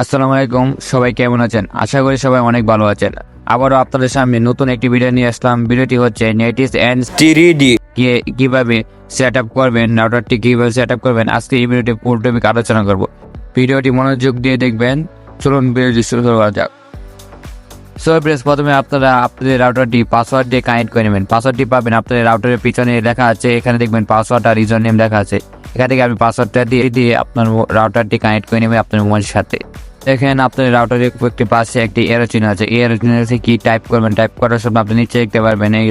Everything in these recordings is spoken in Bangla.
আসসালামু আলাইকুম, সবাই কেমন আছেন? আশা করি সবাই অনেক ভালো আছেন। আবারও আপনাদের সামনে নতুন একটি ভিডিও নিয়ে আসলাম। ভিডিওটি হচ্ছে নেটিস N3D কিভাবে সেট আপ করবেন, রাউটারটি কিভাবে সেট আপ করবেন, আজকে এই ভিডিওটি পুরো টপিক আলোচনা করব। ভিডিওটি মনোযোগ দিয়ে দেখবেন। চলুন ভিডিওটি শুরু করা যাক। সো ফ্রেন্ডস, প্রথমে আপনারা আপনাদের রাউটারটি পাসওয়ার্ড দিয়ে কানেক্ট করে নেবেন। পাসওয়ার্ডটি পাবেন আপনাদের রাউটারের পিছনে লেখা আছে, এখানে দেখবেন পাসওয়ার্ড আর ইউজার নেম লেখা আছে। এখান থেকে আপনি পাসওয়ার্ডটা দিয়ে আপনার রাউটারটি কানেক্ট করে নেবেন আপনার মোবাইলের সাথে। দেখেন আপনার রাউটারের একটি পাশে একটি এরো চিহ্ন আছে। এই এরো চিহ্ন আছে কি টাইপ করবেন, টাইপ করার সময় আপনি নিচে দেখতে পারবেন এই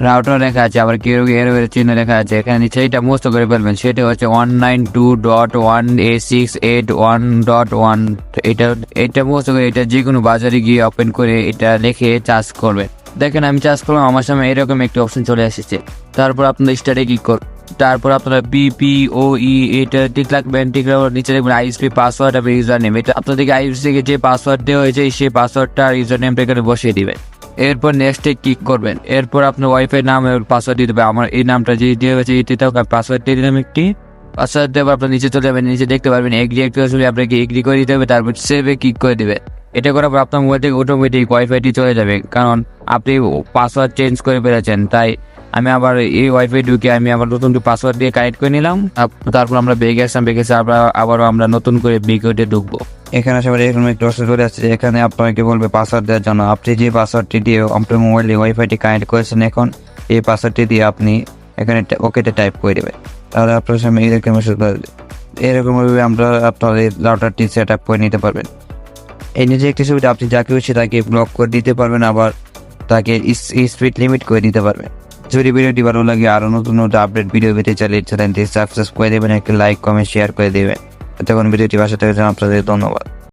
রাউটার লেখা আছে, আবার কি এরো চিহ্ন লেখা আছে। এখানে নিচে এটা মুক্ত করে ফেলবেন। সেটা হচ্ছে 192.1AC81.1.1। এটা মুক্ত করে এটা যে কোনো বাজারে গিয়ে ওপেন করে এটা লিখে চার্জ করবেন। দেখেন আমি চার্জ করলাম, আমার সামনে এরকম একটি অপশন চলে এসেছে। তারপর আপনাদের স্টার্টে ক্লিক করুন। তারপর আপনারা PPOE এটা ঠিক রাখবেন। ঠিক রাখার নিচে দেখবেন আইএসপি পাসওয়ার্ড এবং ইউজার নেম। এটা আপনাদেরকে আইএসপি থেকে যে পাসওয়ার্ড দেওয়া হয়েছে সেই পাসওয়ার্ডটা আর ইউজার নেমটা এখানে বসিয়ে দিবেন। এরপর নেক্সটে ক্লিক করবেন। এরপর আপনার ওয়াইফাই নাম এবং পাসওয়ার্ড দিতে হবে। আমার এই নামটা যে দেওয়া হয়েছে এটাও পাসওয়ার্ড দিয়ে দিলাম একটি। পাসওয়ার্ড দেওয়ার আপনার নিচে চলে যাবেন। নিচে দেখতে পারবেন এগ্রি আসলে আপনাকে এগ্রি করে দিতে হবে। তারপর সেভে ক্লিক করে দেবেন। এটা করার পর আপনার মোবাইল থেকে অটোমেটিক ওয়াইফাইটি চলে যাবে, কারণ আপনি পাসওয়ার্ড চেঞ্জ করে ফেলেছেন। তাই আমি আবার এই ওয়াইফাই ঢুকে আমি আবার নতুন পাসওয়ার্ড দিয়ে কানেক্ট করে নিলাম। তারপর আমরা বেগে আসলাম, আবারও আমরা নতুন করে বিগোতে ঢুকবো। এখানে আসলে এরকম একটা অপশন চলে আসছে, এখানে আপনাকে বলবে পাসওয়ার্ড দেওয়ার জন্য। আপনি যে পাসওয়ার্ডটি দিয়ে আপনার মোবাইলে ওয়াইফাইটি কানেক্ট করেছেন, এখন এই পাসওয়ার্ডটি দিয়ে আপনি এখানে ওকেতে টাইপ করে দেবেন। তাহলে আপনার সামনে এরকমভাবে আমরা আপনার রাউটারটি সেট আপ করে নিতে পারবেন। এই নিজে একটি সুবিধা, আপনি যাকে খুশি তাকে ব্লক করে দিতে পারবেন, আবার তাকে স্পিড লিমিট করে দিতে পারবেন। যদি ভিডিওটি ভালো লাগে আরও নতুন আপডেট ভিডিও পেতে চাইলে চ্যানেলটি সাবস্ক্রাইব করে দেবেন, একটা লাইক কমেন্ট শেয়ার করে দেবেন। তখন ভিডিওটি বাসা থেকে আপনাদের ধন্যবাদ।